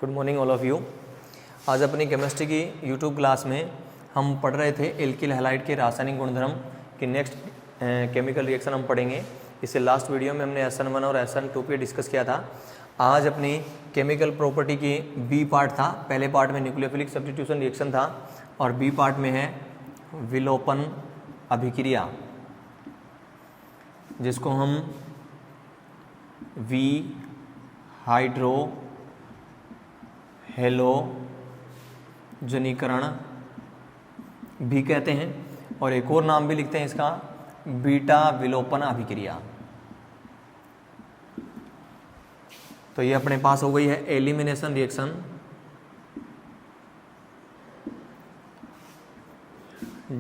Good morning all of you. आज अपनी chemistry की यूट्यूब क्लास में हम पढ़ रहे थे एल्किल हैलाइड के रासायनिक गुणधर्म की नेक्स्ट केमिकल रिएक्शन हम पढ़ेंगे। इससे लास्ट वीडियो में हमने SN1 और SN2 पे डिस्कस किया था। आज अपनी केमिकल प्रॉपर्टी की बी पार्ट था। पहले पार्ट में न्यूक्लियोफिलिक सब्स्टिट्यूशन रिएक्शन था और बी पार्ट में है विलोपन अभिक्रिया, जिसको हम वी हाइड्रो हेलोजनीकरण भी कहते हैं और एक और नाम भी लिखते हैं इसका, बीटा विलोपन अभिक्रिया। तो ये अपने पास हो गई है एलिमिनेशन रिएक्शन,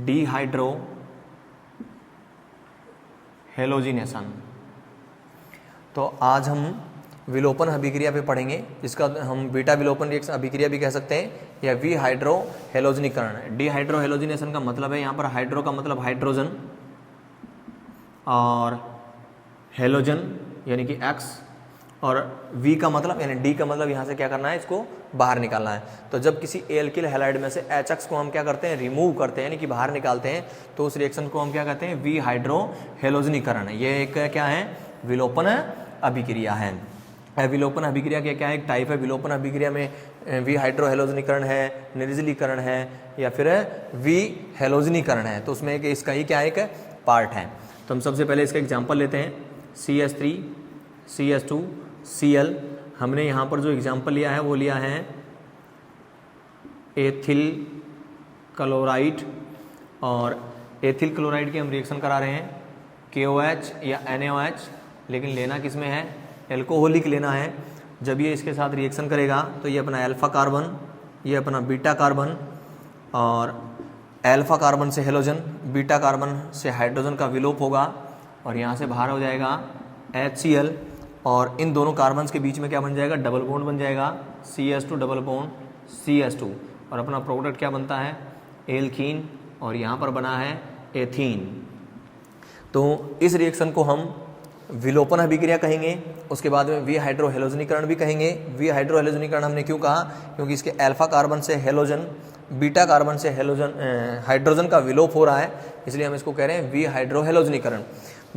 डिहाइड्रो हेलोजिनेशन। तो आज हम विलोपन अभिक्रिया पे पढ़ेंगे, जिसका हम बीटा विलोपन रिएक्शन अभिक्रिया भी कह सकते हैं या वी हाइड्रो हेलोजनीकरण। डिहाइड्रो हेलोजिनेशन का मतलब है, यहाँ पर हाइड्रो का मतलब हाइड्रोजन और हेलोजन यानी कि X, और V का मतलब यानी D का मतलब यहाँ से क्या करना है, इसको बाहर निकालना है। तो जब किसी एल्किल हैलाइड में से HX को हम क्या करते हैं, रिमूव करते हैं यानी कि बाहर निकालते हैं, तो उस रिएक्शन को हम क्या कहते हैं, वी हाइड्रो हेलोजनीकरण। ये एक क्या है, विलोपन अभिक्रिया है। विलोपन अभिक्रिया के क्या है, एक टाइप है। विलोपन अभिक्रिया में वी हाइड्रो हेलोजनीकरण है, निर्जलीकरण है या फिर वी हेलोजनीकरण है। तो उसमें एक इसका ही क्या है, एक पार्ट है। तो हम सबसे पहले इसका एग्जांपल लेते हैं, CH3 CH2 Cl। हमने यहाँ पर जो एग्जांपल लिया है वो लिया है एथिल क्लोराइड, और एथिल क्लोराइड की हम रिएक्शन करा रहे हैं KOH या NaOH, लेकिन लेना किस में है, एल्कोहलिक लेना है। जब ये इसके साथ रिएक्शन करेगा तो ये अपना अल्फा कार्बन, ये अपना बीटा कार्बन, और अल्फा कार्बन से हेलोजन, बीटा कार्बन से हाइड्रोजन का विलोप होगा और यहाँ से बाहर हो जाएगा HCl, और इन दोनों कार्बन्स के बीच में क्या बन जाएगा, डबल बॉन्ड बन जाएगा, CH2 डबल बॉन्ड CH2, और अपना प्रोडक्ट क्या बनता है, एल्कीन, और यहाँ पर बना है एथीन। तो इस रिएक्शन को हम विलोपन अभिक्रिया कहेंगे। उसके बाद में वी हाइड्रो हेलोजनीकरण भी कहेंगे। वी हाइड्रो हेलोजनीकरण हमने क्यों कहा, क्योंकि इसके अल्फा कार्बन से हेलोजन, बीटा कार्बन से हेलोजन हाइड्रोजन का विलोप हो रहा है, इसलिए हम इसको कह रहे हैं वी हाइड्रो हेलोजनीकरण।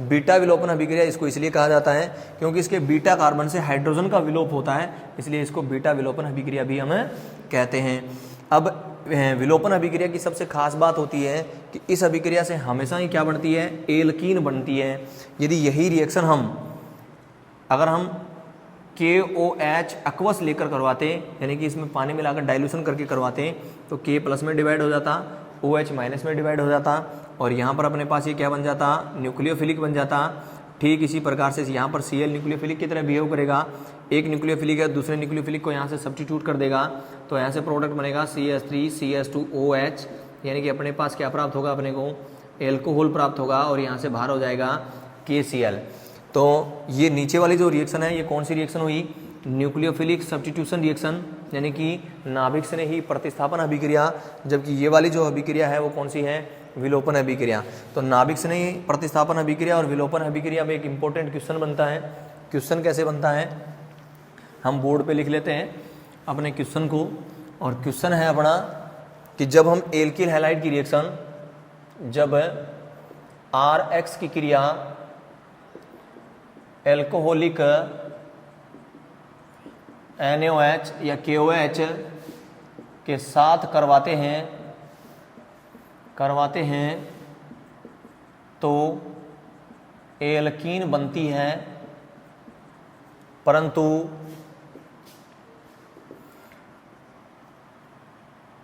बीटा विलोपन अभिक्रिया इसको इसलिए कहा जाता है क्योंकि इसके बीटा कार्बन से हाइड्रोजन का विलोप होता है, इसलिए इसको बीटा विलोपन अभिक्रिया भी हम कहते हैं। अब विलोपन अभिक्रिया की सबसे खास बात होती है कि इस अभिक्रिया से हमेशा ही क्या बनती है, एल्कीन बनती है। यदि यही रिएक्शन अगर हम KOH एक्वस लेकर करवाते, यानी कि इसमें पानी मिलाकर डाइल्यूशन करके करवाते, तो K प्लस में डिवाइड हो जाता, OH माइनस में डिवाइड हो जाता, और यहाँ पर अपने पास ये क्या बन जाता, न्यूक्लियोफिलिक बन जाता। ठीक इसी प्रकार से यहाँ पर Cl न्यूक्लियोफिलिक की तरह बिहेव करेगा। एक न्यूक्लियोफिलिक है, दूसरे न्यूक्लियोफिलिक को यहाँ से सब्स्टिट्यूट कर देगा, तो यहाँ से प्रोडक्ट बनेगा CH3 CH2OH, यानी कि अपने पास क्या प्राप्त होगा, अपने को एल्कोहल प्राप्त होगा, और यहाँ से बाहर हो जाएगा KCl। तो ये नीचे वाली जो रिएक्शन है, ये कौन सी रिएक्शन हुई, न्यूक्लियोफिलिक सब्स्टिट्यूशन रिएक्शन, यानी कि नाभिक से ही प्रतिस्थापन अभिक्रिया। जबकि ये वाली जो अभिक्रिया है वो कौन सी है, विलोपन अभिक्रिया। तो नाभिक से नहीं प्रतिस्थापन अभिक्रिया और विलोपन अभिक्रिया में एक इंपॉर्टेंट क्वेश्चन बनता है। क्वेश्चन कैसे बनता है, हम बोर्ड पे लिख लेते हैं अपने क्वेश्चन को, और क्वेश्चन है अपना कि जब हम एल्किल हैलाइड की रिएक्शन, जब RX की क्रिया एल्कोहलिक NaOH या KOH के साथ करवाते हैं तो एल्कीन बनती है, परंतु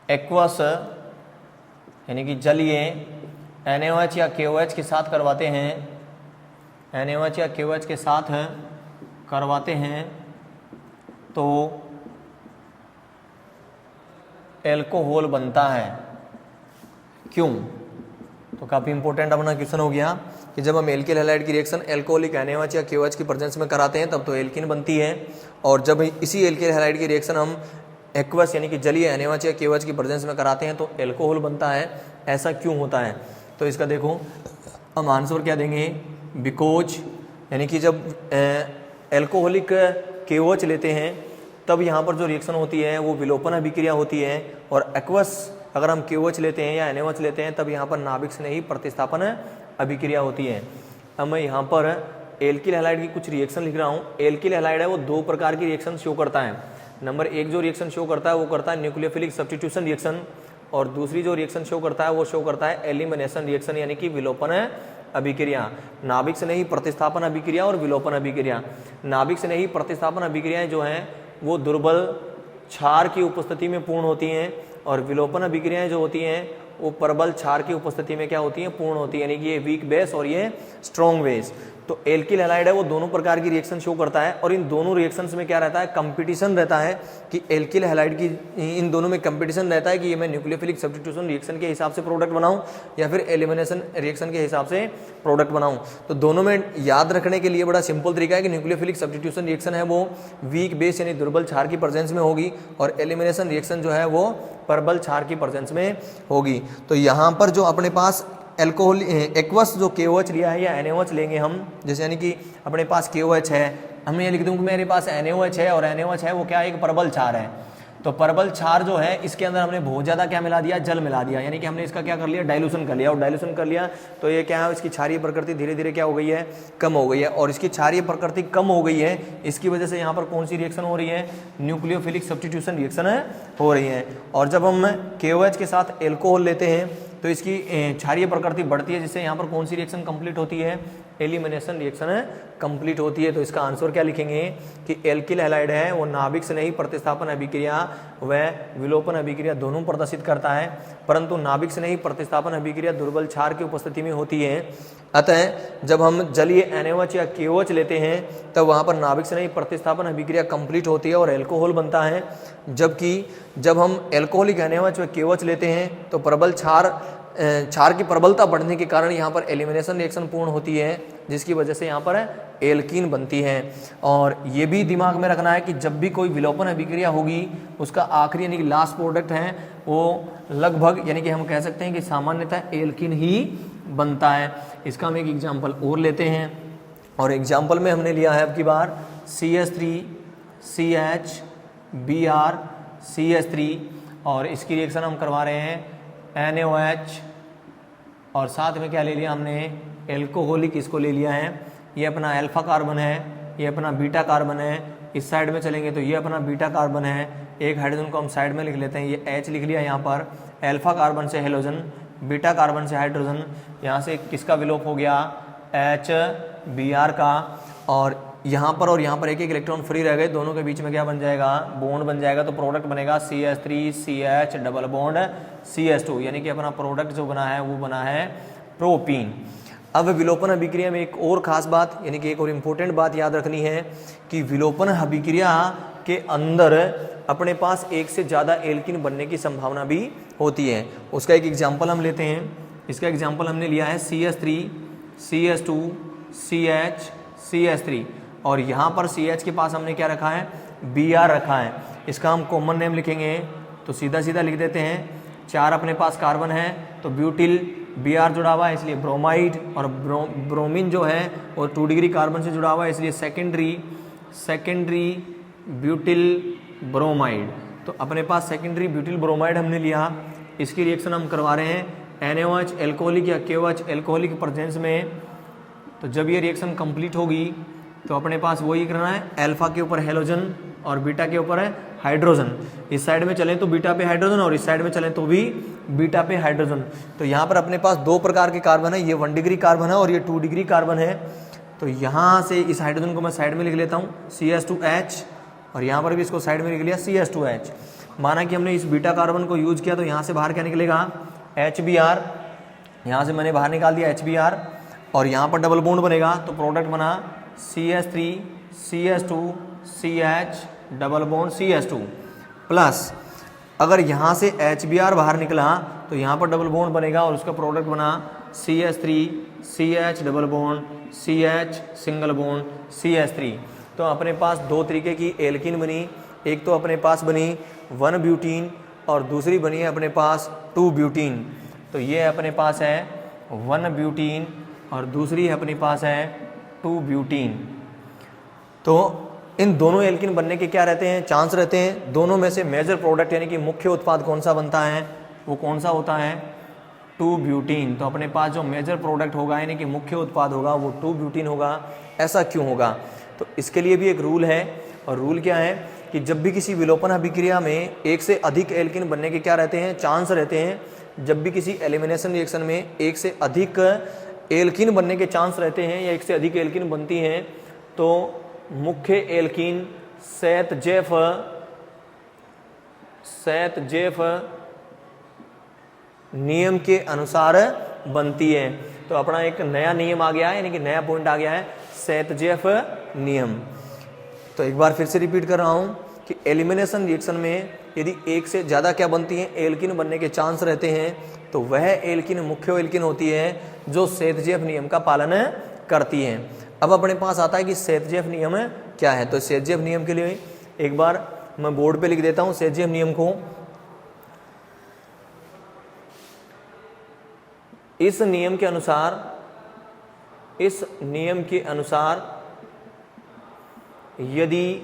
एक्वस यानी कि जलीय NaOH या KOH के साथ करवाते हैं, NaOH या KOH के साथ करवाते हैं तो एल्कोहल बनता है। क्यों, तो काफ़ी इंपॉर्टेंट अपना क्वेश्चन हो गया कि जब हम एल्किल हैलाइड की रिएक्शन एल्कोहलिक NaOH या KOH की प्रेजेंस में कराते हैं तब तो एल्कीन बनती है, और जब इसी एल्किल हैलाइड की रिएक्शन हम एक्वस यानी कि जलीय NaOH या KOH की प्रेजेंस में कराते हैं तो एल्कोहल बनता है। ऐसा क्यों होता है, तो इसका देखो हम आंसर क्या देंगे, बिकॉज यानी कि जब एल्कोहलिक KOH लेते हैं तब यहाँ पर जो रिएक्शन होती है वो विलोपन अभिक्रिया होती है। और एक्वस अगर हम KOH लेते हैं या NaOH लेते हैं तब यहाँ पर नाभिक स्नेही प्रतिस्थापन अभिक्रिया होती है। अब मैं यहाँ पर एल्किल हैलाइड की कुछ रिएक्शन लिख रहा हूँ। एल्किल हैलाइड है वो दो प्रकार की रिएक्शन शो करता है। नंबर एक जो रिएक्शन शो करता है वो करता है न्यूक्लियोफिलिक सब्स्टिट्यूशन रिएक्शन, और दूसरी जो रिएक्शन शो करता है वो शो करता है एलिमिनेशन रिएक्शन यानी कि विलोपन अभिक्रिया। नाभिक स्नेही प्रतिस्थापन अभिक्रिया और विलोपन अभिक्रिया। नाभिक स्नेही प्रतिस्थापन अभिक्रियाएं जो हैं वो दुर्बल क्षार की उपस्थिति में पूर्ण होती हैं, और विलोपन अभिक्रियाएं जो होती हैं वो प्रबल क्षार की उपस्थिति में क्या होती हैं, पूर्ण होती है, यानी कि ये वीक बेस और ये स्ट्रॉन्ग बेस। तो एल्किल हैलाइड है वो दोनों प्रकार की रिएक्शन शो करता है, और इन दोनों रिएक्शंस में क्या रहता है, कंपटीशन रहता है कि एल्किल हैलाइड की इन दोनों में कंपटीशन रहता है कि ये मैं न्यूक्लियोफिलिक सब्स्टिट्यूशन रिएक्शन के हिसाब से प्रोडक्ट बनाऊं या फिर एलिमिनेशन रिएक्शन के हिसाब से प्रोडक्ट बनाऊं। तो दोनों में याद रखने के लिए बड़ा सिंपल तरीका है कि न्यूक्लियोफिलिक सब्स्टिट्यूशन रिएक्शन है वो वीक बेस यानी दुर्बल क्षार की प्रेजेंस में होगी, और एलिमिनेशन रिएक्शन जो है वो प्रबल क्षार की प्रेजेंस में होगी। तो यहाँ पर जो अपने पास एल्कोहल एक्वस जो KOH लिया है या NaOH लेंगे हम, जैसे यानी कि अपने पास KOH है, हम ये लिख दूँ कि मेरे पास NaOH है, और NaOH है वो क्या एक प्रबल क्षार है। तो प्रबल क्षार जो है इसके अंदर हमने बहुत ज़्यादा क्या मिला दिया, जल मिला दिया, यानी कि हमने इसका क्या कर लिया, डाइल्यूशन कर लिया। और डाइल्यूशन कर लिया तो ये क्या है, इसकी क्षारीय प्रकृति धीरे धीरे क्या हो गई है, कम हो गई है। और इसकी क्षारीय प्रकृति कम हो गई है, इसकी वजह से यहाँ पर कौन सी रिएक्शन हो रही है, न्यूक्लियोफिलिक सब्स्टिट्यूशन रिएक्शन हो रही है। और जब हम KOH के साथ एल्कोहल लेते हैं तो इसकी क्षारीय प्रकृति बढ़ती है, जिससे यहाँ पर कौन सी रिएक्शन कंप्लीट होती है, एलिमिनेशन रिएक्शन कंप्लीट होती है। तो इसका आंसर क्या लिखेंगे कि एल्किल हैलाइड है वो नाभिक स्नेही प्रतिस्थापन अभिक्रिया व विलोपन अभिक्रिया दोनों प्रदर्शित करता है, परंतु नाभिक स्नेही प्रतिस्थापन अभिक्रिया दुर्बल क्षार की उपस्थिति में होती है। अतः जब हम जलीय NaOH या KOH लेते हैं तब वहाँ पर नाभिक स्नेही प्रतिस्थापन अभिक्रिया कंप्लीट होती है और एल्कोहल बनता है, जबकि जब हम एल्कोहलिक NaOH व KOH लेते हैं तो प्रबल क्षार की प्रबलता बढ़ने के कारण यहाँ पर एलिमिनेशन रिएक्शन पूर्ण होती है, जिसकी वजह से यहाँ पर एल्कीन बनती है। और ये भी दिमाग में रखना है कि जब भी कोई विलोपन अभिक्रिया होगी उसका आखिरी यानी कि लास्ट प्रोडक्ट है वो लगभग यानी कि हम कह सकते हैं कि सामान्यतः एल्कीन ही बनता है। इसका हम एक एग्जाम्पल और लेते हैं, और एग्जाम्पल में हमने लिया है अब की बार CH3CHBr और इसकी रिएक्शन हम करवा रहे हैं NaOH, और साथ में क्या ले लिया हमने, एल्कोहलिक इसको ले लिया है। ये अपना अल्फा कार्बन है, ये अपना बीटा कार्बन है। इस साइड में चलेंगे तो ये अपना बीटा कार्बन है, एक हाइड्रोजन को हम साइड में लिख लेते हैं, ये H लिख लिया यहाँ पर। अल्फा कार्बन से हेलोजन, बीटा कार्बन से हाइड्रोजन, यहाँ से किसका विलोप हो गया, HBr का, और यहाँ पर एक एक इलेक्ट्रॉन फ्री रह गए, दोनों के बीच में क्या बन जाएगा, बॉन्ड बन जाएगा। तो प्रोडक्ट बनेगा CH3CH डबल बॉन्ड CH2, यानी कि अपना प्रोडक्ट जो बना है वो बना है प्रोपीन। अब विलोपन अभिक्रिया में एक और खास बात यानी कि एक और इम्पोर्टेंट बात याद रखनी है कि विलोपन अभिक्रिया के अंदर अपने पास एक से ज़्यादा एल्कीन बनने की संभावना भी होती है। उसका एक एग्जाम्पल हम लेते हैं। इसका एग्जाम्पल हमने लिया है CH3 CH2 CH CH3, और यहाँ पर CH के पास हमने क्या रखा है, Br रखा है। इसका हम कॉमन नेम लिखेंगे तो सीधा सीधा लिख देते हैं। 4 अपने पास कार्बन है तो ब्यूटिल, Br जुड़ा हुआ है इसलिए ब्रोमाइड, और ब्रोमीन जो है वो 2 डिग्री कार्बन से जुड़ा हुआ है इसलिए सेकेंडरी ब्यूटिल ब्रोमाइड। तो अपने पास सेकेंडरी ब्यूटिल ब्रोमाइड हमने लिया। इसकी रिएक्शन हम करवा रहे हैं NaOH एल्कोहलिक या KOH एल्कोहलिक प्रेजेंस में। तो जब ये रिएक्शन कंप्लीट होगी तो अपने पास वही करना है, अल्फा के ऊपर हेलोजन और बीटा के ऊपर है हाइड्रोजन। इस साइड में चलें तो बीटा पे हाइड्रोजन, और इस साइड में चलें तो भी बीटा पे हाइड्रोजन। तो यहाँ पर अपने पास 2 प्रकार के कार्बन है, ये 1 डिग्री कार्बन है और ये 2 डिग्री कार्बन है। तो यहाँ से इस हाइड्रोजन को मैं साइड में लिख लेता हूँ CH2H, और यहाँ पर भी इसको साइड में लिख लिया CH2H। माना कि हमने इस बीटा कार्बन को यूज किया तो यहाँ से बाहर क्या निकलेगा, HBr। यहाँ से मैंने बाहर निकाल दिया HBr, और यहाँ पर डबल बॉन्ड बनेगा तो प्रोडक्ट बना CH3 CH2 CH double bond CH2 plus, अगर यहाँ से HBr बाहर निकला तो यहाँ पर डबल बॉन्ड बनेगा और उसका प्रोडक्ट बना CH3 CH double bond CH single bond CH3। तो अपने पास 2 तरीके की एल्कीन बनी, एक तो अपने पास बनी 1 ब्यूटीन और दूसरी बनी है अपने पास 2 ब्यूटीन। तो ये अपने पास है 1 ब्यूटीन और दूसरी अपने पास है 2 ब्यूटीन। तो इन दोनों एल्किन बनने के क्या रहते हैं, चांस रहते हैं। दोनों में से मेजर प्रोडक्ट यानी कि मुख्य उत्पाद कौन सा बनता है, वो कौन सा होता है, 2 ब्यूटीन। तो अपने पास जो मेजर प्रोडक्ट होगा यानी कि मुख्य उत्पाद होगा वो 2 ब्यूटीन होगा। ऐसा क्यों होगा, तो इसके लिए भी एक रूल है, और रूल क्या है कि जब भी किसी विलोपन अभिक्रिया में एक से अधिक एल्किन बनने के क्या रहते हैं, चांस रहते हैं। जब भी किसी एलिमिनेशन रिएक्शन में एक से अधिक एल्किन बनने के चांस रहते हैं या एक से अधिक एल्किन बनती हैं, तो मुख्य एल्किन सैत-जेफ नियम के अनुसार बनती है। तो अपना एक नया नियम आ गया है, यानी कि नया पॉइंट आ गया है, सैत-जेफ नियम। तो एक बार फिर से रिपीट कर रहा हूँ कि एलिमिनेशन रिएक्शन में यदि एक से ज़्यादा क्या बनती हैं, एल्किन बनने के चांस रहते हैं, तो वह एल्किन मुख्य एल्किन होती है जो सैत-जेफ नियम का पालन करती है। अब अपने पास आता है कि सैत-जेफ नियम क्या है। तो सैत-जेफ नियम के लिए एक बार मैं बोर्ड पे लिख देता हूँ सैत-जेफ नियम को। इस नियम के अनुसार यदि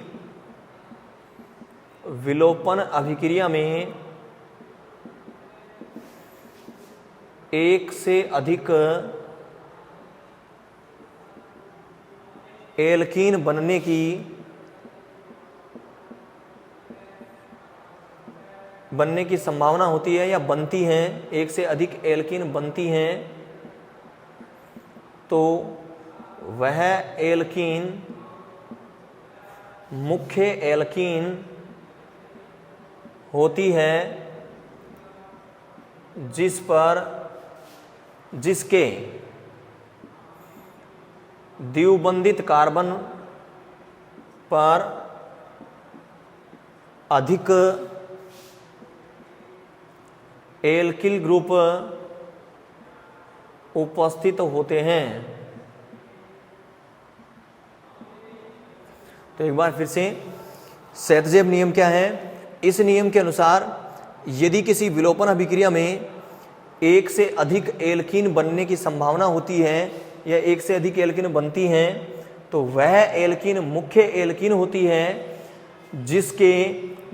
विलोपन अभिक्रिया में एक से अधिक एल्कीन बनने की संभावना होती है या बनती हैं, एक से अधिक एल्कीन बनती हैं, तो वह एल्कीन मुख्य एल्कीन होती है जिसके द्विबंधित कार्बन पर अधिक एल्किल ग्रुप उपस्थित होते हैं। तो एक बार फिर से सैत-जेफ नियम क्या है। इस नियम के अनुसार यदि किसी विलोपन अभिक्रिया में एक से अधिक एल्कीन बनने की संभावना होती है या एक से अधिक एल्कीन बनती हैं, तो वह एल्कीन मुख्य एल्कीन होती है जिसके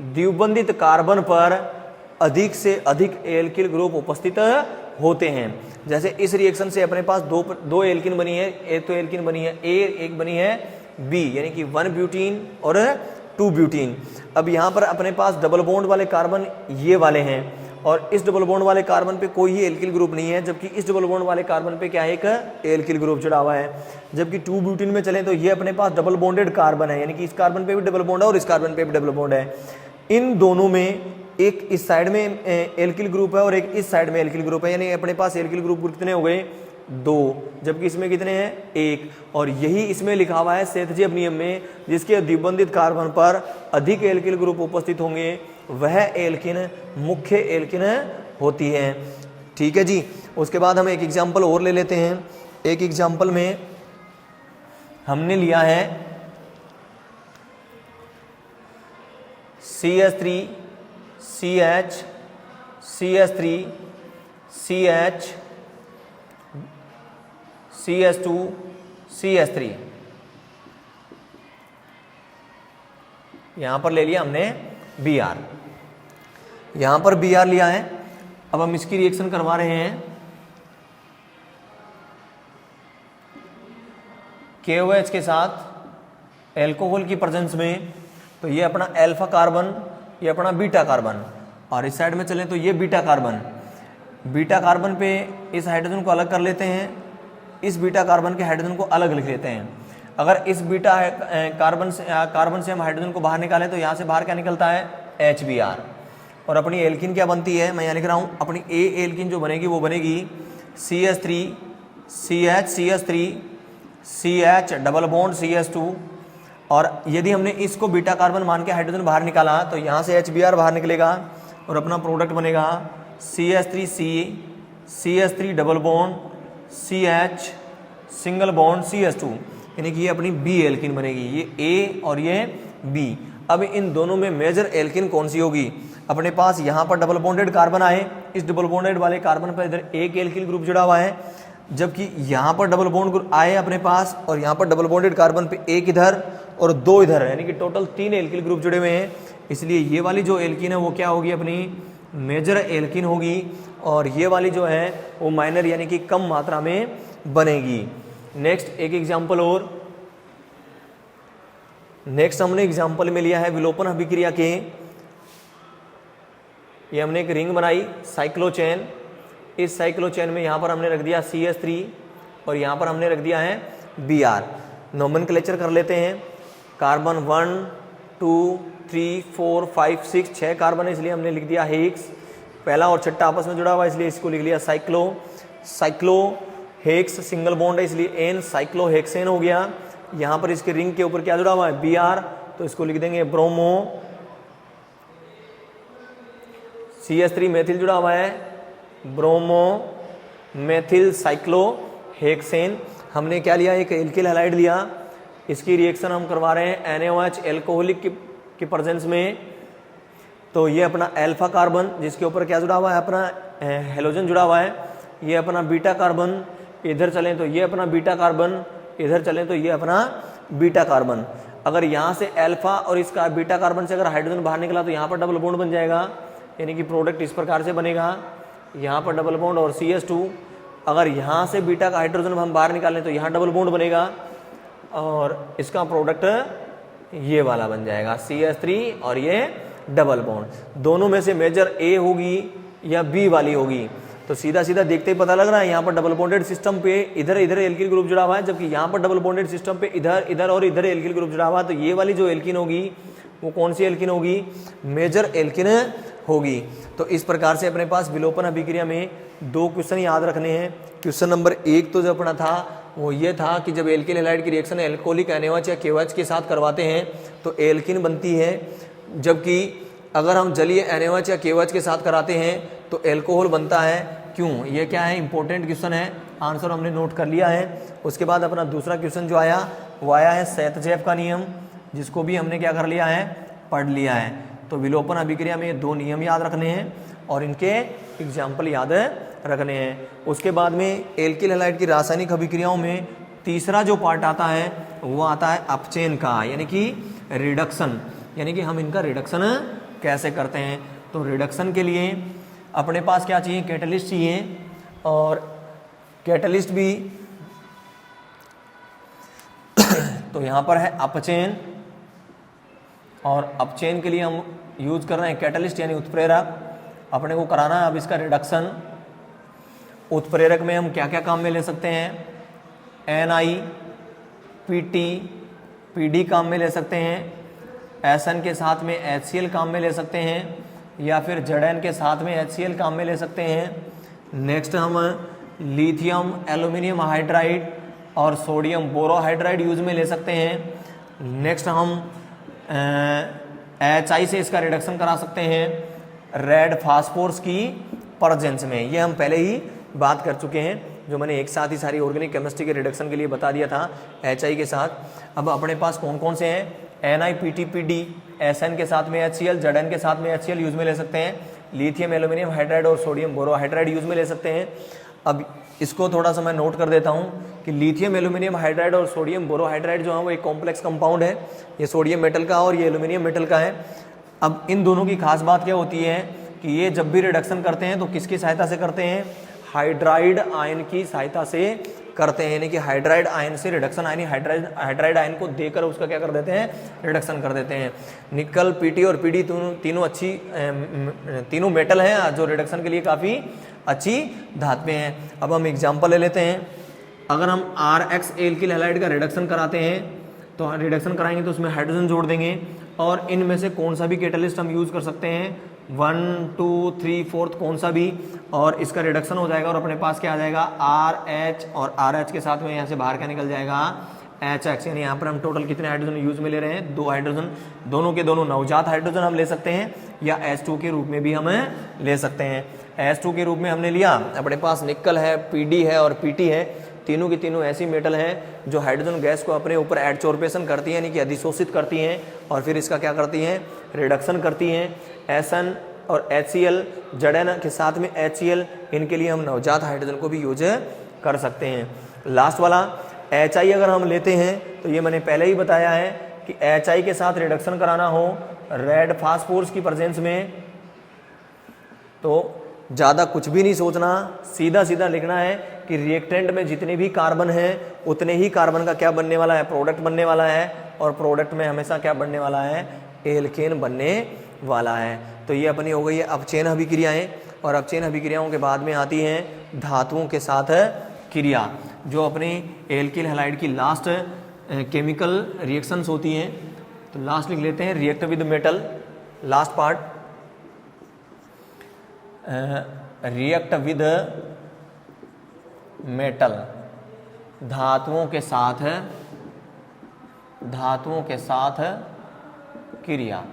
द्विबंधित कार्बन पर अधिक से अधिक एल्किल ग्रुप उपस्थित होते हैं। जैसे इस रिएक्शन से अपने पास दो एल्किन बनी है, एक तो एल्किन बनी है ए, एक बनी है बी, यानी कि 1 ब्यूटीन और 2 ब्यूटीन। अब यहाँ पर अपने पास डबल बॉन्ड वाले कार्बन ये वाले हैं और इस डबल बॉन्ड वाले कार्बन पे कोई ही एल्किल ग्रुप नहीं है, जबकि इस डबल बॉन्ड वाले कार्बन पे क्या है, एक एल्किल ग्रुप जुड़ा हुआ है। जबकि 2 ब्यूटीन में चले तो ये अपने पास डबल बॉन्डेड कार्बन है, यानी कि इस कार्बन पे भी डबल बॉन्ड है और इस कार्बन पे भी डबल बॉन्ड है। इन दोनों में एक इस साइड में एल्किल ग्रुप है और एक इस साइड में एल्किल ग्रुप है, यानी अपने पास एल्किल ग्रुप कितने हो गए, 2, जबकि इसमें कितने हैं, 1। और यही इसमें लिखा हुआ है सैत-जेफ नियम में, जिसके द्विबंधित कार्बन पर अधिक एल्किल ग्रुप उपस्थित होंगे वह एल्किन मुख्य एल्किन होती है। ठीक है जी। उसके बाद हम एक एग्जाम्पल और ले लेते हैं। एक एग्जाम्पल में हमने लिया है CH3 CH CH3 CH CH2 CH3, यहां पर ले लिया हमने Br, यहां पर Br लिया है। अब हम इसकी रिएक्शन करवा रहे हैं KOH के साथ एल्कोहल की प्रेजेंस में। तो ये अपना अल्फा कार्बन, ये अपना बीटा कार्बन, और इस साइड में चलें तो ये बीटा कार्बन। बीटा कार्बन पे इस हाइड्रोजन को अलग कर लेते हैं, इस बीटा कार्बन के हाइड्रोजन को अलग लिख लेते हैं। अगर इस बीटा कार्बन से हम हाइड्रोजन को बाहर निकालें तो यहाँ से बाहर क्या निकलता है, HBr। और अपनी एल्किन क्या बनती है, मैं यहाँ लिख रहा हूँ, अपनी A एल्किन जो बनेगी वो बनेगी CH3 CH CH3 CH double bond CH2। और यदि हमने इसको बीटा कार्बन मान के हाइड्रोजन बाहर निकाला तो यहाँ से HBr बाहर निकलेगा और अपना प्रोडक्ट बनेगा CH3C CH3 double bond CH single bond CH2, यानी कि ये अपनी B एल्किन बनेगी, ये A और ये B। अब इन दोनों में मेजर एल्किन कौन सी होगी, अपने पास यहाँ पर डबल बॉन्डेड कार्बन आए, इस डबल बॉन्डेड वाले कार्बन पर इधर एक एल्किल ग्रुप जुड़ा हुआ है, जबकि यहाँ पर डबल बॉन्ड ग्रुप आए अपने पास और यहाँ पर डबल बॉन्डेड कार्बन पे एक इधर, और 2 इधर, यानी कि टोटल 3 एल्किल ग्रुप जुड़े हुए हैं। इसलिए ये वाली जो एल्किन है वो क्या होगी, अपनी मेजर एल्किन होगी, और ये वाली जो है वो माइनर यानी कि कम मात्रा में बनेगी। नेक्स्ट एक एग्जाम्पल और, नेक्स्ट हमने एग्जाम्पल में लिया है विलोपन अभिक्रिया के। ये हमने एक रिंग बनाई साइक्लोचेन, इस साइक्लोचेन में यहाँ पर हमने रख दिया CH3 और यहाँ पर हमने रख दिया है Br। नोमेनक्लेचर कर लेते हैं। कार्बन 1 2 3 4 5 6, 6 कार्बन है इसलिए हमने लिख दिया हेक्स। पहला और छठा आपस में जुड़ा हुआ है इसलिए इसको लिख लिया cyclo. Cyclo hex single bond है इसलिए N साइक्लोहेक्सेन हो गया। यहाँ पर इसके रिंग के ऊपर क्या जुड़ा हुआ है, Br, तो इसको लिख देंगे ब्रोमो। CH3 मेथिल जुड़ा हुआ है, ब्रोमो मेथिल साइक्लोहेक्सेन। हमने क्या लिया, एक एल्किल हैलाइड लिया, इसकी रिएक्शन हम करवा रहे हैं NaOH एल्कोहलिक की प्रेजेंस में। तो ये अपना अल्फा कार्बन जिसके ऊपर क्या जुड़ा हुआ है, अपना हेलोजन जुड़ा हुआ है, ये अपना बीटा कार्बन, इधर चलें तो ये अपना बीटा कार्बन, इधर चलें तो ये अपना बीटा कार्बन। अगर यहाँ से अल्फा और इसका बीटा कार्बन से अगर हाइड्रोजन बाहर निकला तो यहाँ पर डबल बॉन्ड बन जाएगा, यानी कि प्रोडक्ट इस प्रकार से बनेगा, यहाँ पर डबल बॉन्ड और CH2। अगर यहाँ से बीटा का हाइड्रोजन हम बाहर निकालें तो यहाँ डबल बॉन्ड बनेगा और इसका प्रोडक्ट ये वाला बन जाएगा CH3 और ये डबल बॉन्ड। दोनों में से मेजर A होगी या B वाली होगी। तो सीधा सीधा देखते ही पता लग रहा है यहाँ पर डबल बॉन्डेड सिस्टम पे इधर इधर एल्किल ग्रुप जुड़ा हुआ है, जबकि यहाँ पर डबल बॉन्डेड सिस्टम पे इधर इधर और इधर एल्किल ग्रुप जुड़ा हुआ है। तो ये वाली जो एल्किन होगी वो कौन सी एल्किन होगी, मेजर एल्किन होगी। तो इस प्रकार से अपने पास विलोपन अभिक्रिया में 2 क्वेश्चन याद रखने हैं। क्वेश्चन नंबर 1 तो जो अपना था वो ये था कि जब एल्किल हैलाइड की रिएक्शन एल्कोहलिक NaOH या KOH के साथ करवाते हैं तो एल्किन बनती है, जबकि अगर हम जलीय NaOH या KOH के साथ कराते हैं तो एल्कोहल बनता है। क्यों, ये क्या है, इंपॉर्टेंट क्वेश्चन है, आंसर हमने नोट कर लिया है। उसके बाद अपना दूसरा क्वेश्चन जो आया वो आया है सेतजेव का नियम, जिसको भी हमने क्या कर लिया है, पढ़ लिया है। तो विलोपन अभिक्रिया में 2 नियम याद रखने हैं और इनके एग्जाम्पल याद रखने हैं। उसके बाद में एल्किल हैलाइड की रासायनिक अभिक्रियाओं में तीसरा जो पार्ट आता है वो आता है अपचयन का, यानी कि रिडक्शन, यानी कि हम इनका रिडक्शन कैसे करते हैं। तो रिडक्शन के लिए अपने पास क्या चाहिए, कैटलिस्ट चाहिए, और कैटलिस्ट भी तो यहाँ पर है अपचयन, और अपचयन के लिए हम यूज कर रहे हैं कैटलिस्ट यानी उत्प्रेरक। अपने को कराना है अब इसका रिडक्शन। उत्प्रेरक में हम क्या क्या काम में ले सकते हैं, Ni Pt Pd काम में ले सकते हैं, Sn के साथ में HCl काम में ले सकते हैं, या फिर Zn के साथ में HCl काम में ले सकते हैं। नेक्स्ट हम लिथियम एल्यूमिनियम हाइड्राइड और सोडियम बोरोहाइड्राइड यूज में ले सकते हैं। नेक्स्ट हम HI से इसका रिडक्शन करा सकते हैं रेड फास्फोरस की प्रेजेंस में। ये हम पहले ही बात कर चुके हैं, जो मैंने एक साथ ही सारी ऑर्गेनिक केमिस्ट्री के रिडक्शन के लिए बता दिया था HI के साथ। अब अपने पास कौन कौन से हैं, Ni Pt Pd, Sn के साथ में HCl, Zn के साथ में HCl यूज में ले सकते हैं, लिथियम एल्यूमिनियम हाइड्राइड और सोडियम बोरोहाइड्राइड यूज में ले सकते हैं। अब इसको थोड़ा सा मैं नोट कर देता हूँ कि लिथियम एल्यूमिनियम हाइड्राइड और सोडियम बोरोहाइड्राइड जो है वो एक कॉम्प्लेक्स कंपाउंड है, ये सोडियम मेटल का और ये एल्यूमिनियम मेटल का है। अब इन दोनों की खास बात क्या होती है कि ये जब भी रिडक्शन करते हैं तो किसकी सहायता से करते हैं, हाइड्राइड आयन की सहायता से करते हैं, यानी कि हाइड्राइड आयन से रिडक्शन, यानी हाइड्राइड आयन को देकर उसका क्या कर देते हैं, रिडक्शन कर देते हैं। निकल Pt और Pd तीनों मेटल हैं जो रिडक्शन के लिए काफ़ी अच्छी धातुएं हैं। अब हम एग्जांपल ले लेते हैं। अगर हम RX एल्किल हैलाइड का रिडक्शन कराते हैं तो रिडक्शन कराएंगे तो उसमें हाइड्रोजन जोड़ देंगे, और इनमें से कौन सा भी कैटलिस्ट हम यूज़ कर सकते हैं, 1 2 3 4 कौन सा भी, और इसका रिडक्शन हो जाएगा और अपने पास क्या आ जाएगा RH, और RH के साथ में यहाँ से बाहर क्या निकल जाएगा HX, यानी यहाँ पर हम टोटल कितने हाइड्रोजन यूज में ले रहे हैं, 2 हाइड्रोजन। दोनों के दोनों नवजात हाइड्रोजन हम ले सकते हैं या H2 के रूप में भी हम ले सकते हैं। H2 के रूप में हमने लिया, अपने पास निकल है, Pd है और Pt है, तीनों की तीनों ऐसी मेटल हैं जो हाइड्रोजन गैस को अपने ऊपर एडसोर्प्शन करती हैं, यानी कि अधिशोषित करती हैं, और फिर इसका क्या करती हैं, रिडक्शन करती हैं। Sn और HCl, Zn के साथ में HCl, इनके लिए हम नवजात हाइड्रोजन को भी यूज कर सकते हैं। लास्ट वाला HI अगर हम लेते हैं तो ये मैंने पहले ही बताया है कि HI के साथ रिडक्शन कराना हो रेड फास्फोरस की प्रेजेंस में, तो ज़्यादा कुछ भी नहीं सोचना, सीधा सीधा लिखना है कि रिएक्टेंट में जितने भी कार्बन हैं उतने ही कार्बन का क्या बनने वाला है, प्रोडक्ट बनने वाला है, और प्रोडक्ट में हमेशा क्या बनने वाला है, एल्केन बनने वाला है। तो ये अपनी हो गई है अपचयन अभिक्रियाएं, और अपचयन अभिक्रियाओं के बाद में आती हैं धातुओं के साथ क्रिया, जो अपनी एल्किल हैलाइड की लास्ट केमिकल रिएक्शंस होती हैं। तो लास्ट लिख लेते हैं, react with metal, last part, react with metal, धातुओं के साथ क्रिया।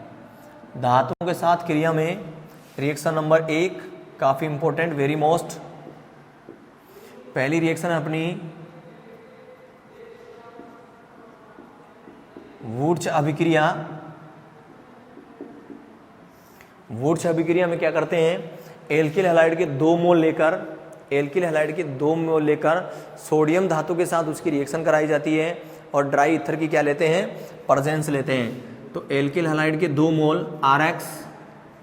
धातुओं के साथ क्रिया में रिएक्शन नंबर 1 काफी इंपॉर्टेंट, वेरी मोस्ट। पहली रिएक्शन अपनी वुर्त्ज अभिक्रिया। वुर्त्ज अभिक्रिया में क्या करते हैं, एल्किल हैलाइड के 2 मोल लेकर सोडियम धातु के साथ उसकी रिएक्शन कराई जाती है, और ड्राई ईथर की क्या लेते हैं, प्रेजेंस लेते हैं। तो एल्किल हैलाइड के 2 मोल RX,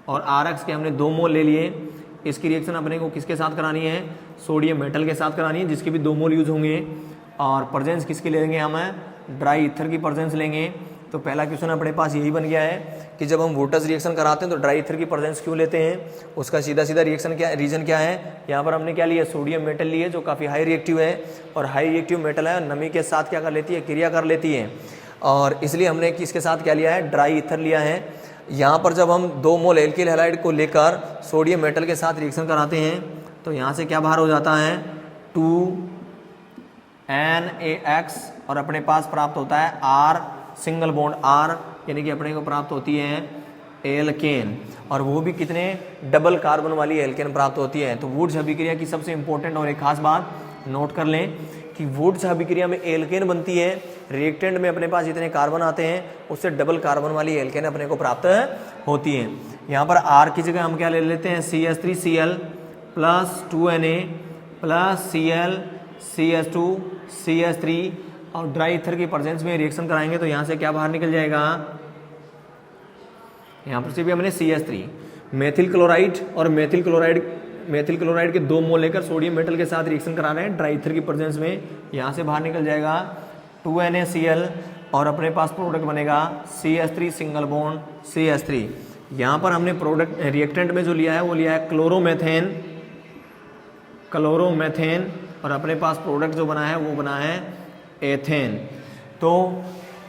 और RX के हमने 2 मोल ले लिए। इसकी रिएक्शन अपने को किसके साथ करानी है, सोडियम मेटल के साथ करानी है, जिसके भी 2 मोल यूज होंगे। और प्रेजेंस किसकी लेंगे, हम ड्राई ईथर की प्रेजेंस लेंगे। तो पहला क्वेश्चन अपने पास यही बन गया है कि जब हम वोल्टेज रिएक्शन कराते हैं तो ड्राई ईथर की प्रेजेंस क्यों लेते हैं, उसका सीधा सीधा रीजन क्या है। यहाँ पर हमने क्या लिया, सोडियम मेटल लिए, जो काफ़ी हाई रिएक्टिव है, और हाई रिएक्टिव मेटल है, नमी के साथ क्या कर लेती है, क्रिया कर लेती है, और इसलिए हमने किसके साथ क्या लिया है, ड्राई ईथर लिया है। यहाँ पर जब हम 2 मोल एल्किल हैलाइड को लेकर सोडियम मेटल के साथ रिएक्शन कराते हैं, तो यहाँ से क्या बाहर हो जाता है, 2NaX, और अपने पास प्राप्त होता है R सिंगल बॉन्ड R, यानी कि अपने को प्राप्त होती है एल्केन, और वो भी कितने, डबल कार्बन वाली एल्केन प्राप्त होती है। तो वुर्त्ज अभिक्रिया की सबसे इंपॉर्टेंट और एक खास बात नोट कर लें कि वुर्त्ज अभिक्रिया में एल्केन बनती है, रिएक्टेंट में अपने पास जितने कार्बन आते हैं उससे डबल कार्बन वाली एल्केन अपने को प्राप्त होती है। यहाँ पर R की जगह हम क्या ले लेते हैं, CH3Cl plus 2Na plus Cl CH2 CH3, और ड्राई ईथर की प्रेजेंस में रिएक्शन कराएंगे तो यहाँ से क्या बाहर निकल जाएगा, यहाँ पर से भी हमने CH3 मेथिल क्लोराइड, और मेथिल क्लोराइड के 2 मोल लेकर सोडियम मेटल के साथ रिएक्शन करा रहे हैं ड्राई ईथर की प्रेजेंस में, यहाँ से बाहर निकल जाएगा 2NaCl, और अपने पास प्रोडक्ट बनेगा CH3 सिंगल बॉन्ड CH3। यहाँ पर हमने प्रोडक्ट रिएक्टेंट में जो लिया है वो लिया है क्लोरोमेथेन, और अपने पास प्रोडक्ट जो बना है वो बना है एथेन। तो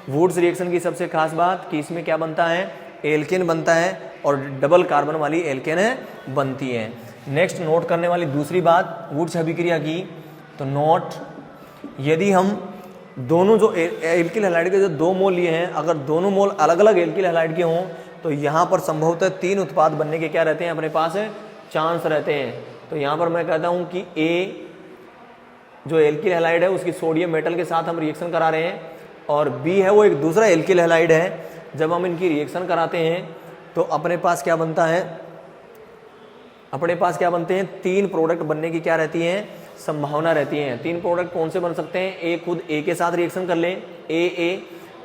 वुर्त्ज रिएक्शन की सबसे खास बात कि इसमें क्या बनता है, एल्केन बनता है, और डबल कार्बन वाली एल्केन बनती है। नेक्स्ट नोट करने वाली दूसरी बात वुर्त्ज अभिक्रिया की, तो नोट, यदि हम दोनों जो एल्किल हैलाइड के जो 2 मोल लिए हैं, अगर दोनों मोल अलग अलग एल्किल हैलाइड के हों तो यहाँ पर संभवतः 3 उत्पाद बनने के क्या रहते हैं, अपने पास चांस रहते हैं। तो यहाँ पर मैं कहता हूँ कि A जो एल्किल हैलाइड है उसकी सोडियम मेटल के साथ हम रिएक्शन करा रहे हैं, और B है वो एक दूसरा एल्किल हैलाइड है। जब हम इनकी रिएक्शन कराते हैं तो अपने पास क्या बनता है, अपने पास क्या बनते हैं, 3 प्रोडक्ट बनने की क्या रहती है, संभावना रहती है। 3 प्रोडक्ट कौन से बन सकते हैं, A खुद A के साथ रिएक्शन कर ले A,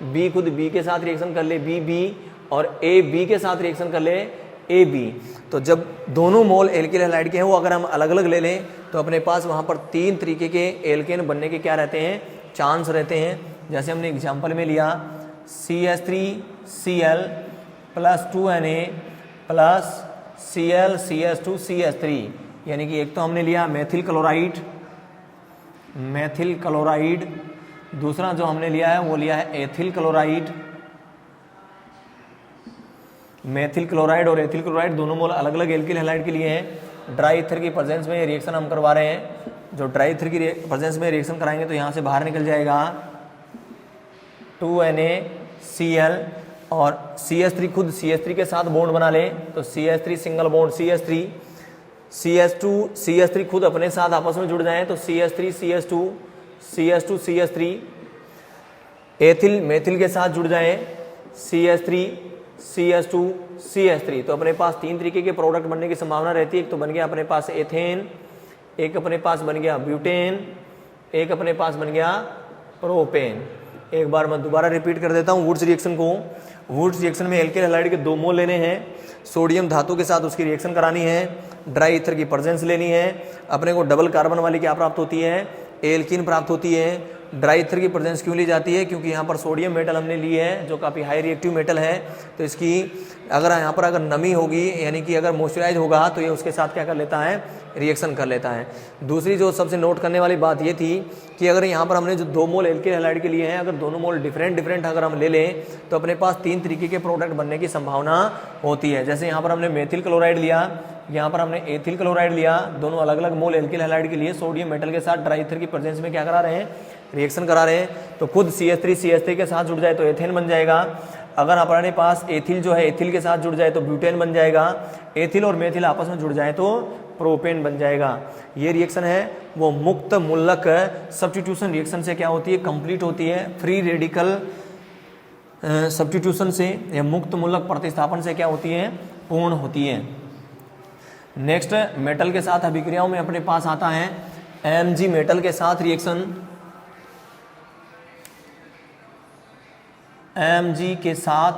B खुद B के साथ रिएक्शन कर ले B, और A B के साथ रिएक्शन कर ले AB। तो जब दोनों मोल एल्किल हैलाइड के हैं वो अगर हम अलग अलग ले लें तो अपने पास वहाँ पर 3 तरीके के एल्केन बनने के क्या रहते हैं, चांस रहते हैं। जैसे हमने एग्जाम्पल में लिया CH3Cl plus 2Na plus Cl CH2 CH3, यानी कि एक तो हमने लिया मेथिल क्लोराइड, दूसरा जो हमने लिया है वो लिया है एथिल क्लोराइड। मेथिल क्लोराइड और एथिल क्लोराइड दोनों मोल अलग अलग एल्किल हैलाइड के लिए हैं। ड्राई ईथर की प्रेजेंस में रिएक्शन हम करवा रहे हैं। जो ड्राई ईथर की प्रेजेंस में रिएक्शन कराएंगे तो यहाँ से बाहर निकल जाएगा 2NaCl, और CH3 खुद CH3 के साथ बॉन्ड बना ले तो CH3 single bond CH3, CH2 CH3 खुद अपने साथ आपस में जुड़ जाएं तो CH3 CH2 CH2 CH3, ethyl methyl के साथ जुड़ जाएं CH3 CH2 CH3। तो अपने पास 3 तरीके के प्रोडक्ट बनने की संभावना रहती है। एक तो बन गया अपने पास एथेन, एक अपने पास बन गया ब्यूटेन, एक अपने पास बन गया प्रोपेन। एक बार मैं दोबारा रिपीट कर देता हूँ वुड्स रिएक्शन को। वुड्स रिएक्शन में एल्किल हैलाइड के 2 मोल लेने हैं, सोडियम धातु के साथ उसकी रिएक्शन करानी है, ड्राई ईथर की प्रेजेंस लेनी है, अपने को डबल कार्बन वाली क्या प्राप्त होती है, एल्कीन प्राप्त होती है। ड्राई ईथर की प्रेजेंस क्यों ली जाती है, क्योंकि यहाँ पर सोडियम मेटल हमने ली है जो काफ़ी हाई रिएक्टिव मेटल है, तो इसकी अगर यहाँ पर अगर नमी होगी यानी कि अगर मॉइस्चराइज होगा तो ये उसके साथ क्या कर लेता है, रिएक्शन कर लेता है। दूसरी जो सबसे नोट करने वाली बात ये थी कि अगर यहाँ पर हमने जो 2 मोल एल्किल हैलाइड के लिए हैं, अगर दोनों मोल डिफरेंट अगर हम ले लें तो अपने पास 3 तरीके के प्रोडक्ट बनने की संभावना होती है। जैसे यहाँ पर हमने मेथिल क्लोराइड लिया, यहाँ पर हमने एथिल क्लोराइड लिया, दोनों अलग अलग मोल एल्किल हैलाइड के लिए सोडियम मेटल के साथ ड्राई ईथर की प्रेजेंस में क्या करा रहे हैं, रिएक्शन करा रहे हैं। तो खुद CH3 के साथ जुड़ जाए तो एथेन बन जाएगा। अगर हमारे पास एथिल जो है एथिल के साथ जुड़ जाए तो ब्यूटेन बन जाएगा। एथिल और मेथिल आपस में जुड़ जाए तो प्रोपेन बन जाएगा। ये रिएक्शन है वो मुक्त मूलक सब्स्टिट्यूशन रिएक्शन से क्या होती है, कंप्लीट होती है। फ्री रेडिकल सब्स्टिट्यूशन से या मुक्त मूलक प्रतिस्थापन से क्या होती है, पूर्ण होती है। नेक्स्ट मेटल के साथ अभिक्रियाओं में अपने पास आता है Mg मेटल के साथ रिएक्शन, Mg के साथ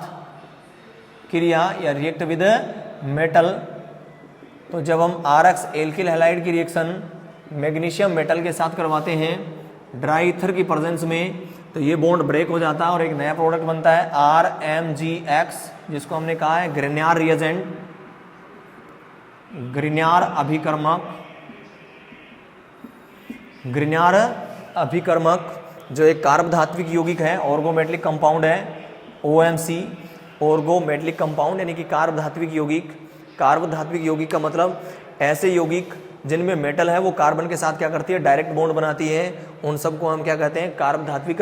क्रिया या रिएक्ट विद मेटल। तो जब हम RX एल्किल हैलाइड की रिएक्शन मैग्नीशियम मेटल के साथ करवाते हैं ड्राई ईथर की प्रेजेंस में, तो ये बॉन्ड ब्रेक हो जाता है और एक नया प्रोडक्ट बनता है RMgX, जिसको हमने कहा है ग्रिन्यार रिएजेंट, ग्रिन्यार अभिकर्मक। ग्रिन्यार अभिकर्मक जो एक कार्बधात्विक यौगिक है, ऑर्गोमेटलिक कंपाउंड है, OMC ऑर्गोमेटलिक कंपाउंड यानी कि कार्बधात्विक यौगिक। कार्बधात्विक यौगिक का मतलब ऐसे यौगिक जिनमें मेटल है वो कार्बन के साथ क्या करती है, डायरेक्ट बॉन्ड बनाती है, उन सबको हम क्या कहते हैं, कार्बधात्विक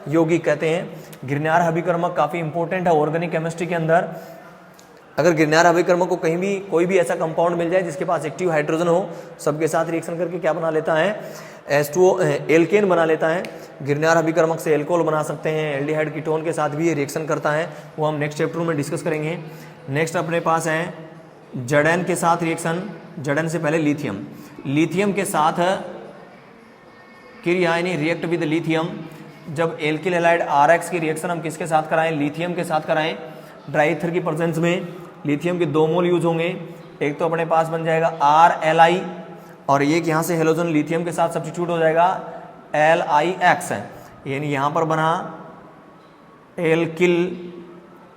यौगिक कहते हैं। ग्रिन्यार अभिकर्मक काफ़ी इंपॉर्टेंट है ऑर्गेनिक केमिस्ट्री के अंदर। अगर ग्रिन्यार अभिकर्मक को कहीं भी कोई भी ऐसा कंपाउंड मिल जाए जिसके पास एक्टिव हाइड्रोजन हो, सबके साथ रिएक्शन करके क्या बना लेता है, H2O एल्केन बना लेता है। ग्रिन्यार अभिकर्मक से एल्कोहल बना सकते हैं, एल्डिहाइड कीटोन के साथ भी ये रिएक्शन करता है, वो हम नेक्स्ट चैप्टर में डिस्कस करेंगे। नेक्स्ट अपने पास है जड़न के साथ रिएक्शन। जड़न से पहले लिथियम, लिथियम के साथ क्रिया यानी रिएक्ट विद लिथियम। जब एल्किल हैलाइड RX की रिएक्शन हम किसके साथ कराएं, लिथियम के साथ कराएं ड्राई ईथर की प्रेजेंस में। लिथियम के 2 मोल यूज होंगे, एक तो अपने पास बन जाएगा RLi और एक यहाँ से हेलोजन लिथियम के साथ सब्स्टिट्यूट हो जाएगा LiX, यानी यहाँ पर बना एल्किल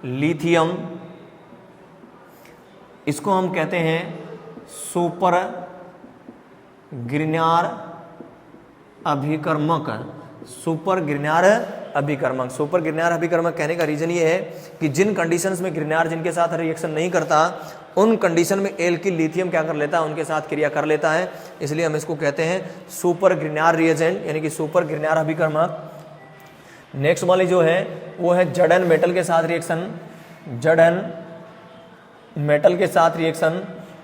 लिथियम। इसको हम कहते हैं सुपर ग्रिन्यार अभिकर्मक। सुपर ग्रिन्यार अभिकर्मक, सुपर ग्रिन्यार अभिकर्मक कहने का रीजन ये है कि जिन कंडीशंस में ग्रिन्यार जिनके साथ रिएक्शन नहीं करता, उन कंडीशन में एल्किल लिथियम क्या कर लेता है, उनके साथ क्रिया कर लेता है, इसलिए हम इसको कहते हैं सुपर ग्रिन्यार रिएजेंट यानी कि सुपर ग्रिन्यार अभिकर्मक। नेक्स्ट वाली जो है वो है जड़न मेटल के साथ रिएक्शन। जड़न मेटल के साथ रिएक्शन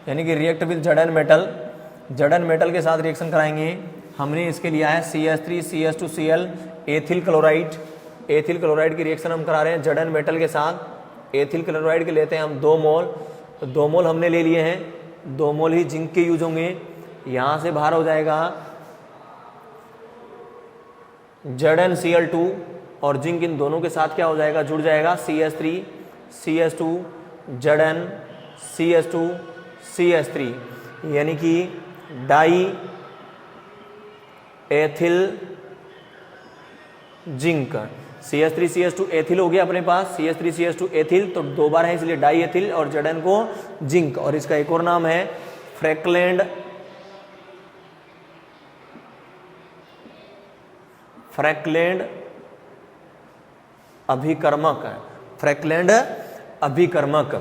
यानी कि रिएक्ट विद जड़न मेटल। जड़न मेटल के साथ रिएक्शन कराएंगे। हमने इसके लिया है CH3CH2Cl ethyl chloride. Ethyl chloride की रिएक्शन हम करा रहे हैं जड़न मेटल के साथ। एथिल क्लोराइड के लेते हैं हम 2 मोल, तो 2 मोल हमने ले लिए हैं। 2 मोल ही जिंक के यूज होंगे। यहाँ से बाहर हो जाएगा ZnCl2 और जिंक, इन दोनों के साथ क्या हो जाएगा, जुड़ जाएगा CH3CH2 ZnCH2CH3 यानी कि die ethyl zinc. CH3CH2 ethyl हो गया अपने पास, CH3CH2 एथिल, तो 2 बार है इसलिए डाई एथिल, और जड़न को जिंक, और इसका एक और नाम है फ्रैक्लैंड अभिकर्मक। फ्रैक्लैंड अभिकर्मक,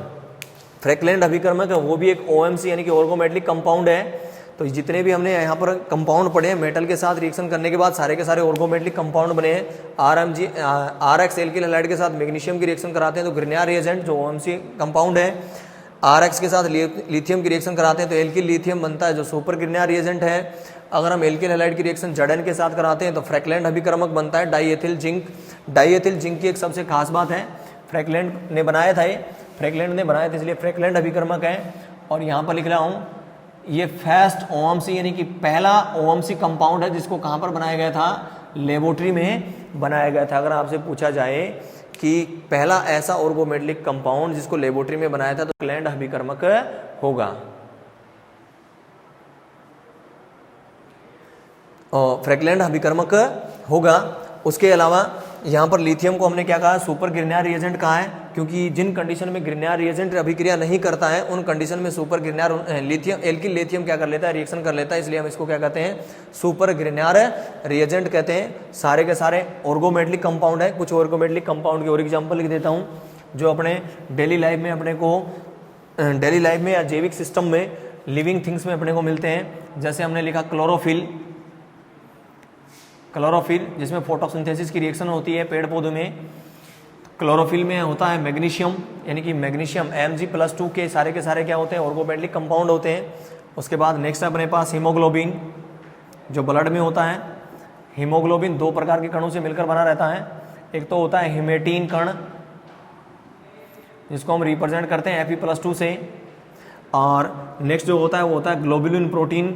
फ्रैक्लैंड अभिकर्मक है वो भी एक OMC यानी कि ऑर्गोमेटलिक कंपाउंड है। तो जितने भी हमने यहाँ पर कंपाउंड पढ़े हैं मेटल के साथ रिएक्शन करने के बाद सारे के सारे ऑर्गोमेटलिक कंपाउंड बने हैं। RX एल्किल हैलाइड के साथ मैग्नीशियम की रिएक्शन कराते हैं तो ग्रिन्यार रिएजेंट जो OMC कंपाउंड है। RX के साथ लिथियम की रिएक्शन कराते हैं तो एल्किल लिथियम बनता है जो सुपर ग्रिन्यार रिएजेंट है। अगर हम एल्किल हैलाइड की रिएक्शन जड़न के साथ कराते हैं तो फ्रैक्लैंड अभिकर्मक बनता है die ethyl zinc. Die ethyl zinc की एक सबसे खास बात है, फ्रैक्लैंड ने बनाया था, ये फ्रैक्लैंड ने बनाया था इसलिए फ्रैक्लैंड अभिकर्मक है। और यहाँ पर लिख रहा हूँ ये फर्स्ट OMC यानी कि पहला OMC कंपाउंड है जिसको कहाँ पर बनाया गया था, लेबोरेटरी में बनाया गया था। अगर आपसे पूछा जाए कि पहला ऐसा ऑर्गोमेटलिक कंपाउंड जिसको लेबोरेटरी में बनाया था तो फ्रैगलैंड अभिकर्मक होगा। और फ्रैगलैंड अभिकर्मक होगा। उसके अलावा यहाँ पर लिथियम को हमने क्या कहा, सुपर ग्रिग्नायर रिएजेंट कहा है, क्योंकि जिन कंडीशन में ग्रिग्नायर रिएजेंट अभिक्रिया नहीं करता है उन कंडीशन में सुपर ग्रिग्नायर लिथियम एल्किल लिथियम क्या कर लेता है, रिएक्शन कर लेता है, इसलिए हम इसको क्या कहते हैं, सुपर ग्रिग्नायर रिएजेंट कहते हैं। सारे के सारे ऑर्गोमेटलिक कंपाउंड है। कुछ ऑर्गोमेटलिक कंपाउंड की और एग्जाम्पल लिख देता हूँ जो अपने डेली लाइफ में अपने को डेली लाइफ में या जैविक सिस्टम में लिविंग थिंग्स में अपने को मिलते हैं। जैसे हमने लिखा क्लोरोफिल, क्लोरोफिल जिसमें फोटोसिंथेसिस की रिएक्शन होती है पेड़ पौधों में। क्लोरोफिल में होता है मैग्नीशियम, यानी कि मैग्नीशियम Mg+2 के सारे क्या होते हैं, ऑर्गोमेटलिक कंपाउंड होते हैं। उसके बाद नेक्स्ट अपने पास हीमोग्लोबिन जो ब्लड में होता है। हीमोग्लोबिन 2 प्रकार के कणों से मिलकर बना रहता है। एक तो होता है हिमेटीन कण जिसको हम रिप्रेजेंट करते हैं Fe+2 से, और नेक्स्ट जो होता है वो होता है ग्लोबुलिन प्रोटीन।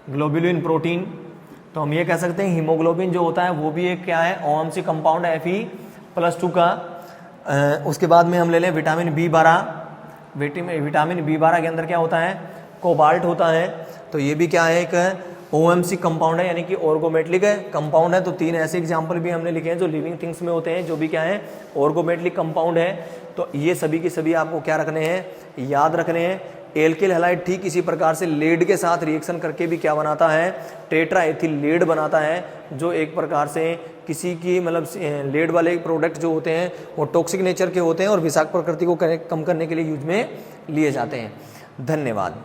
ग्लोबुलिन प्रोटीन तो हम ये कह सकते हैं हीमोग्लोबिन जो होता है वो भी एक क्या है, OMC कंपाउंड है Fe+2 का। उसके बाद में हम ले लें विटामिन B12। विटामिन B12 के अंदर क्या होता है, कोबाल्ट होता है। तो ये भी क्या है, एक OMC कंपाउंड है, यानी कि ऑर्गोमेटलिक कंपाउंड है। तो 3 ऐसे एग्जाम्पल भी हमने लिखे हैं जो लिविंग थिंग्स में होते हैं, जो भी क्या है, ऑर्गोमेटलिक कंपाउंड है। तो ये सभी के सभी आपको क्या रखने हैं, याद रखने हैं। एल्किल हैलाइड ठीक इसी प्रकार से लेड के साथ रिएक्शन करके भी क्या बनाता है, टेट्रा एथिल लेड बनाता है, जो एक प्रकार से किसी की मतलब लेड वाले प्रोडक्ट जो होते हैं वो टॉक्सिक नेचर के होते हैं और विषाक्त प्रकृति को कम करने के लिए यूज में लिए जाते हैं। धन्यवाद।